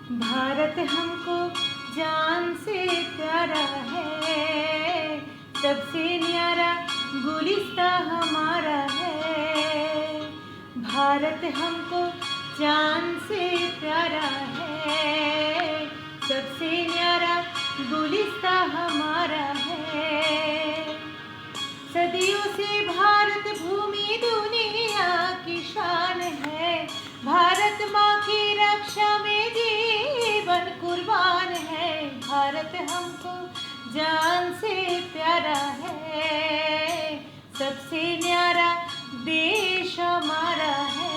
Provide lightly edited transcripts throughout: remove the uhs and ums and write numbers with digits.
भारत हमको जान से प्यारा है, सबसे न्यारा गुलिस्ता हमारा है। भारत हमको जान से प्यारा है, सबसे न्यारा गुलिस्ता हमारा है। सदियों से भारत भूमि दुनिया की शान है, भारत माँ की रक्षा में जीवन कुर्बान है। भारत हमको जान से प्यारा है, सबसे न्यारा देश हमारा है।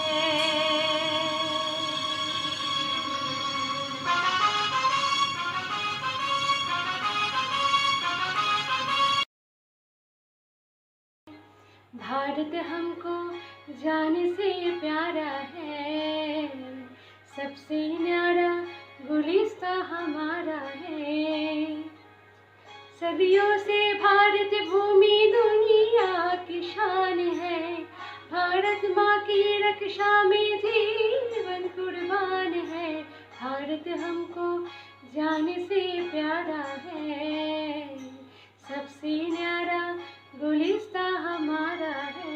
भारत हमको जान से प्यारा है, सबसे न्यारा गुलिस्ता हमारा है। सदियों से भारत भूमि दुनिया की शान है, भारत माँ की रक्षा में जीवन कुर्बान है। भारत हमको जान से प्यारा है, सबसे न्यारा गुलिस्ता हमारा है।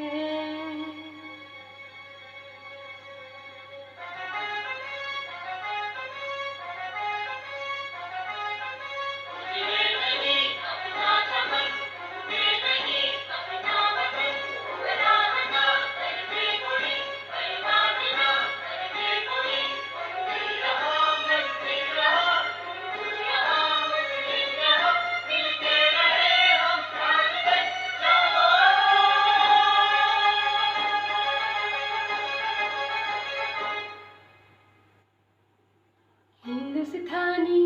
हिंदुस्तानी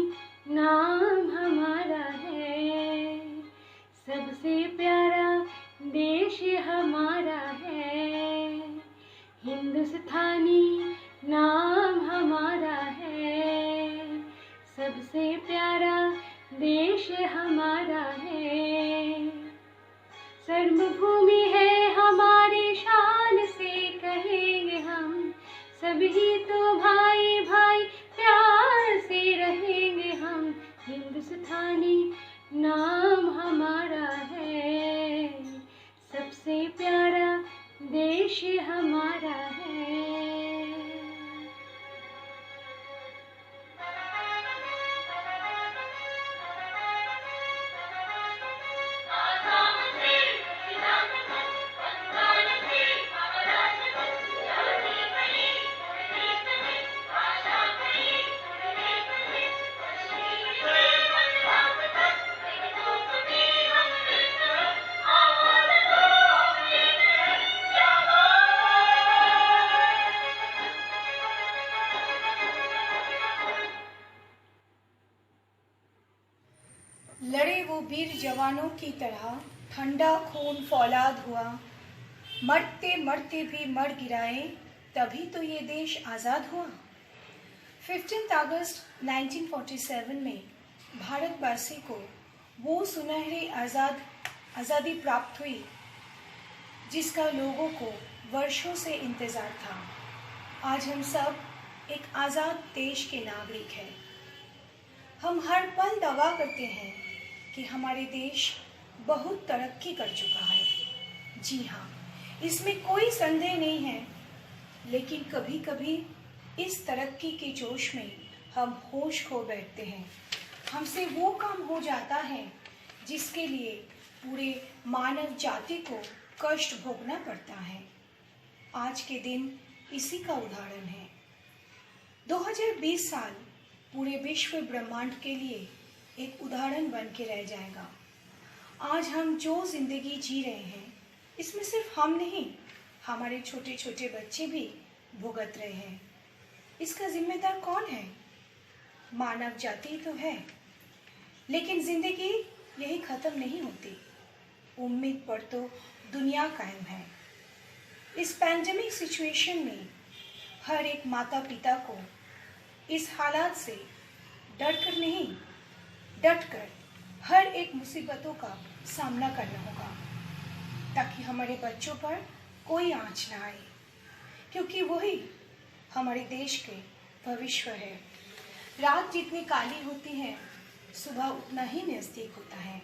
नाम हमारा है, सबसे प्यारा देश हमारा है। हिंदुस्तानी नाम हमारा है, सबसे प्यारा देश हमारा है। कर्मभूमि है हमारी शान से कहेंगे हम, सभी तो भाई भाई प्यार से रहेंगे हम। हिंदुस्तानी नाम हमारा है, सबसे प्यारा देश हमारा है। लड़े वो वीर जवानों की तरह, ठंडा खून फौलाद हुआ, मरते मरते भी मर गिराए, तभी तो ये देश आज़ाद हुआ। 15 अगस्त 1947 में भारतवासी को वो सुनहरी आज़ादी प्राप्त हुई जिसका लोगों को वर्षों से इंतज़ार था। आज हम सब एक आज़ाद देश के नागरिक हैं। हम हर पल दावा करते हैं कि हमारे देश बहुत तरक्की कर चुका है। जी हाँ, इसमें कोई संदेह नहीं है, लेकिन कभी कभी इस तरक्की के जोश में हम होश खो बैठते हैं। हमसे वो काम हो जाता है जिसके लिए पूरे मानव जाति को कष्ट भोगना पड़ता है। आज के दिन इसी का उदाहरण है। 2020 साल पूरे विश्व ब्रह्मांड के लिए एक उदाहरण बन के रह जाएगा। आज हम जो जिंदगी जी रहे हैं, इसमें सिर्फ हम नहीं, हमारे छोटे छोटे बच्चे भी भुगत रहे हैं। इसका जिम्मेदार कौन है? मानव जाति तो है, लेकिन जिंदगी यही खत्म नहीं होती। उम्मीद पर तो दुनिया कायम है। इस पैंडेमिक सिचुएशन में हर एक माता पिता को इस हालात से डटकर हर एक मुसीबतों का सामना करना होगा, ताकि हमारे बच्चों पर कोई आँच ना आए, क्योंकि वही हमारे देश के भविष्य है। रात जितनी काली होती है, सुबह उतना ही नज़दीक होता है।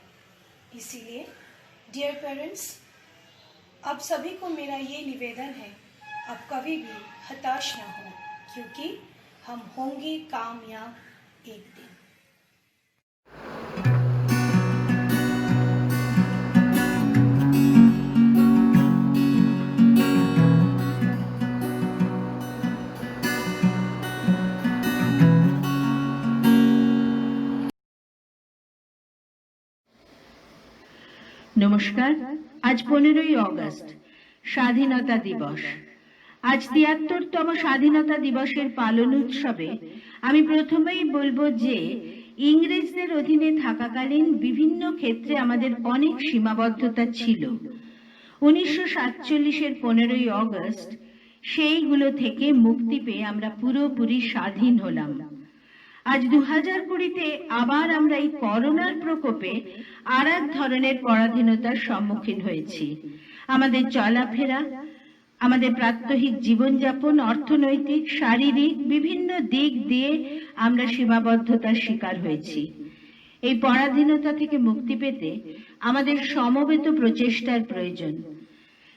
इसीलिए डियर पेरेंट्स, अब सभी को मेरा ये निवेदन है, अब कभी भी हताश ना हो, क्योंकि हम होंगे कामयाब एक दिन। নমস্কার। আজ 15ই অগস্ট, স্বাধীনতা দিবস। আজ ৭৩তম স্বাধীনতা দিবসের পালন উৎসবে আমি প্রথমেই বলবো যে ইংরেজদের অধীনে থাকাকালীন বিভিন্ন ক্ষেত্রে আমাদের অনেক সীমাবদ্ধতা ছিল। 1947-এর 15ই অগস্ট সেইগুলো থেকে মুক্তি পেয়ে আমরা পুরোপুরি স্বাধীন হলাম। আজ 2020-তে আবার আমরা এই করোনার প্রকোপে আর এক ধরনের পরাধীনতার সম্মুখীন হয়েছি। আমাদের চলাফেরা, আমাদের প্রাত্যহিক জীবনযাপন, অর্থনৈতিক, শারীরিক বিভিন্ন দিক দিয়ে আমরা সীমাবদ্ধতার শিকার হয়েছি। এই পরাধীনতা থেকে মুক্তি পেতে আমাদের সমবেত প্রচেষ্টার প্রয়োজন।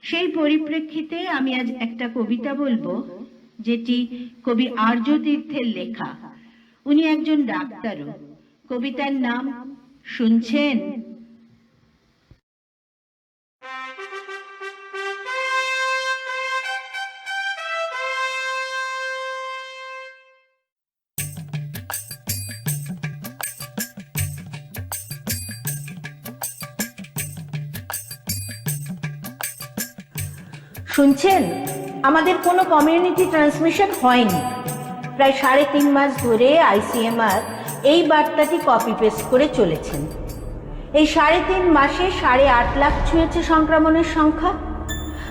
সেই পরিপ্রেক্ষিতে আমি আজ একটা কবিতা বলবো, যেটি কবি আর্যতীর্থের লেখা। উনি একজন ডাক্তারও। কবিতার নাম শুনছেন? শুনছেন? আমাদের কোনো কমিউনিটি ট্রান্সমিশন হয়নি। প্রায় 3.5 মাস ধরে আইসিএমআর এই বার্তাটি কপি পেস্ট করে চলেছেন। এই 3.5 মাসে 8.5 লাখ ছুঁয়েছে সংক্রমণের সংখ্যা।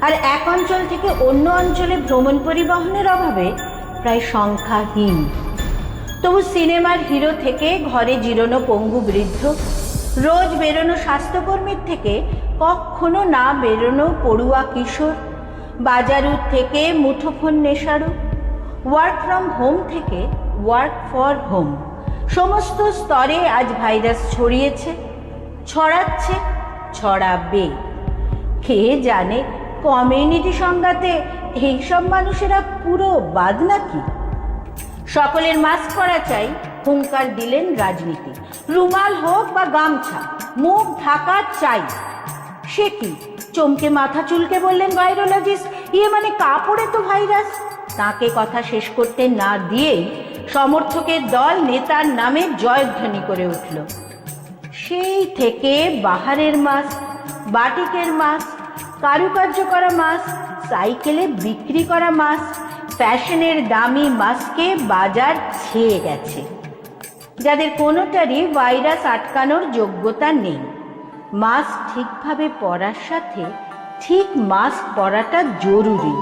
আর এক অঞ্চল থেকে অন্য অঞ্চলে ভ্রমণ পরিবহনের অভাবে প্রায় সংখ্যাহীন। তবু সিনেমার হিরো থেকে ঘরে জিরোনো পঙ্গু বৃদ্ধ, রোজ বেরোনো স্বাস্থ্যকর্মীর থেকে কখনো না বেরোনো পড়ুয়া কিশোর, বাজারুর থেকে মুঠোফোন নেশারু, ওয়ার্ক ফ্রম হোম থেকে ওয়ার্ক ফর হোম, সমস্ত স্তরে আজ ভাইরাস ছড়িয়েছে, ছড়াচ্ছে, ছড়াবে। কে জানে কমিউনিটি সংঘাতে এইসব মানুষেরা পুরো বাদ নাকি? সকলের মাস্ক পরা চাই, হুঙ্কার দিলেন রাজনীতি। রুমাল হোক বা গামছা, মুখ ঢাকা চাই। সে কি চমকে মাথা চুলকে বললেন ভাইরোলজিস্ট, ইয়ে মানে কাপড়ে তো ভাইরাস। তাকে কথা শেষ করতে না দিয়েই সমর্থকের দল নেতার নামে জয়ধ্বনি করে উঠল। সেই থেকে বাহারের মাস্ক, বাটিকের মাস্ক, কারুকার্য করা মাস্ক, সাইকেলে বিক্রি করা মাস্ক, ফ্যাশনের দামি মাস্কে বাজার ছেয়ে গেছে। যাদের কোনোটারই ভাইরাস আটকানোর যোগ্যতা নেই। মাস্ক ঠিকভাবে পরার সাথে ঠিক মাস্ক পরাটা জরুরি।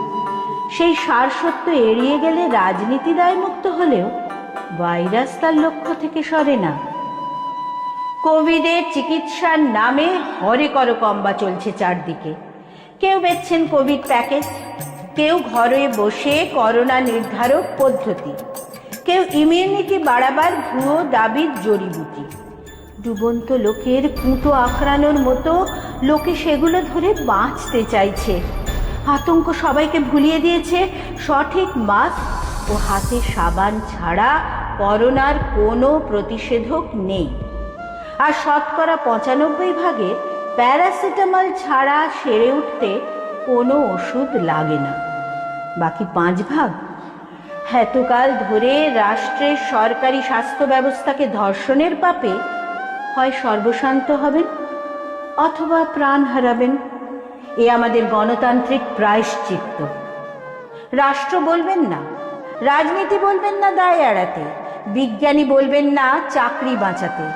সেই সারসত্য এড়িয়ে গেলে রাজনীতি দায়মুক্ত হলেও ভাইরাস তার লক্ষ্য থেকে সরে না। কোভিডের চিকিৎসার নামে হরেকরকম্বা চলছে চারদিকে। কেউ বেচছেন কোভিড প্যাকেজ, কেউ ঘরে বসে করোনা নির্ধারক পদ্ধতি, কেউ ইমিউনিটি বাড়াবার ভুয়ো দাবির জড়িবুটি। ডুবন্ত লোকের কুঁটো আঁকড়ানোর মতো লোকে সেগুলো ধরে বাঁচতে চাইছে। আতঙ্ক সবাইকে ভুলিয়ে দিয়েছে সঠিক মাস্ক ও হাতে সাবান ছাড়া করোনার কোনো প্রতিষেধক নেই। আর 95% প্যারাসিটামল ছাড়া সেরে উঠতে কোনো ওষুধ লাগে না। বাকি 5% এতকাল ধরে রাষ্ট্রের সরকারি স্বাস্থ্য ব্যবস্থাকে ধর্ষণের পাপে হয় সর্বশান্ত হবেন অথবা প্রাণ হারাবেন। এ আমাদের গণতান্ত্রিক প্রায়শ্চিত্ত। রাষ্ট্র বলবেন না, রাজনীতি বলবেন না দায় এড়াতে, বিজ্ঞানী বলবেন না চাকরি বাঁচাতে,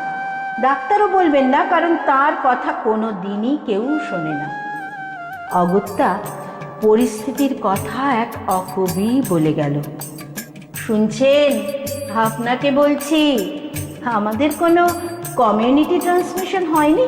ডাক্তারও বলবেন না, কারণ তার কথা কোনো দিনই কেউ শোনে না। অগত্যা পরিস্থিতির কথা এক অকবি বলে গেল। শুনছেন? আপনাকে বলছি, আমাদের কোনো কমিউনিটি ট্রান্সমিশন হয়নি।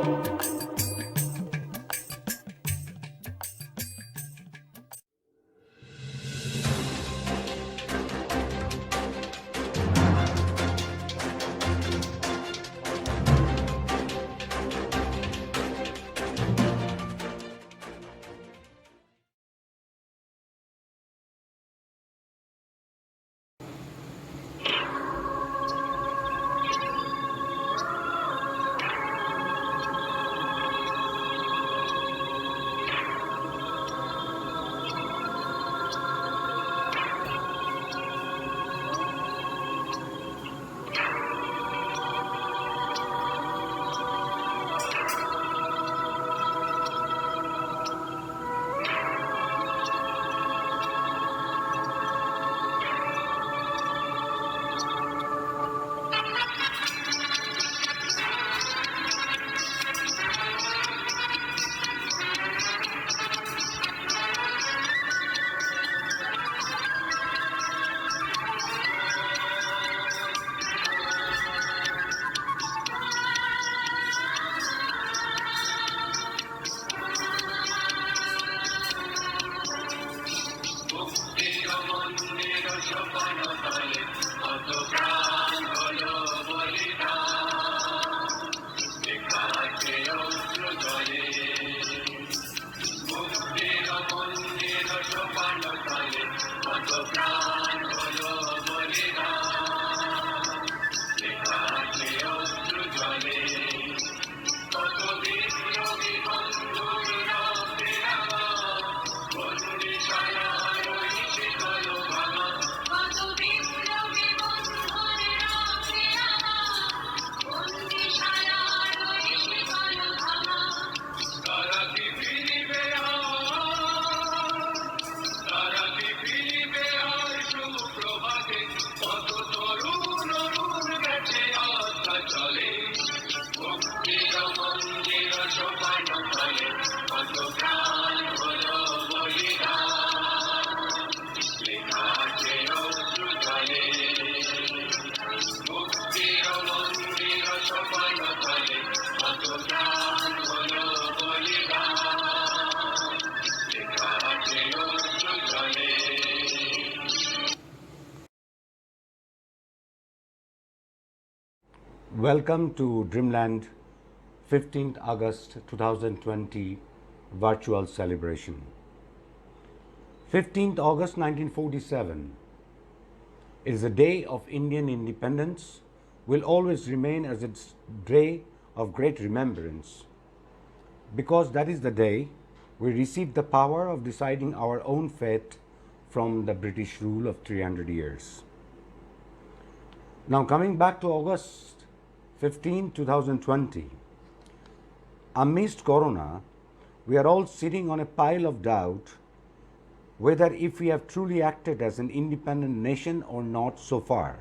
Welcome to Dreamland 15th August 2020 virtual celebration. 15th August 1947 is the day of Indian independence, will always remain as a day of great remembrance, because that is the day we received the power of deciding our own fate from the British rule of 300 years. Now coming back to August 15, 2020, amidst Corona, we are all sitting on a pile of doubt whether if we have truly acted as an independent nation or not so far.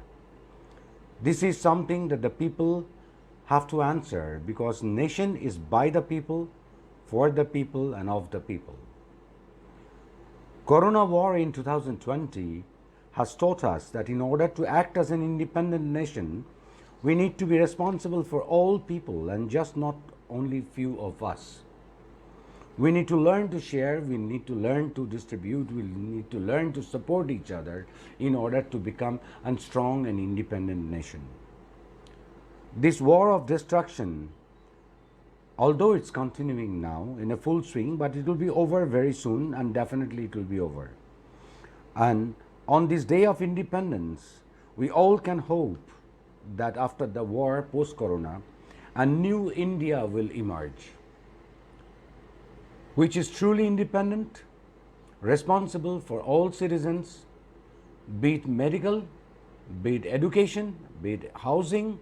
This is something that the people have to answer, because nation is by the people, for the people and of the people. Corona war in 2020 has taught us that in order to act as an independent nation, we need to be responsible for all people and just not only few of us. We need to learn to share, we need to learn to distribute, we need to learn to support each other in order to become a strong and independent nation. This war of destruction, although it's continuing now in a full swing, but it will be over very soon, and definitely it will be over. And on this day of independence, we all can hope that after the war, post-corona, a new India will emerge, which is truly independent, responsible for all citizens, be it medical, be it education, be it housing,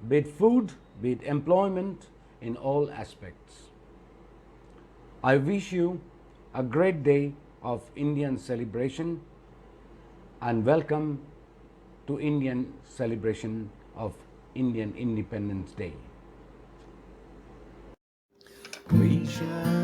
be it food, be it employment, in all aspects. I wish you a great day of Indian celebration, and welcome to Indian celebration of Indian Independence Day. We shall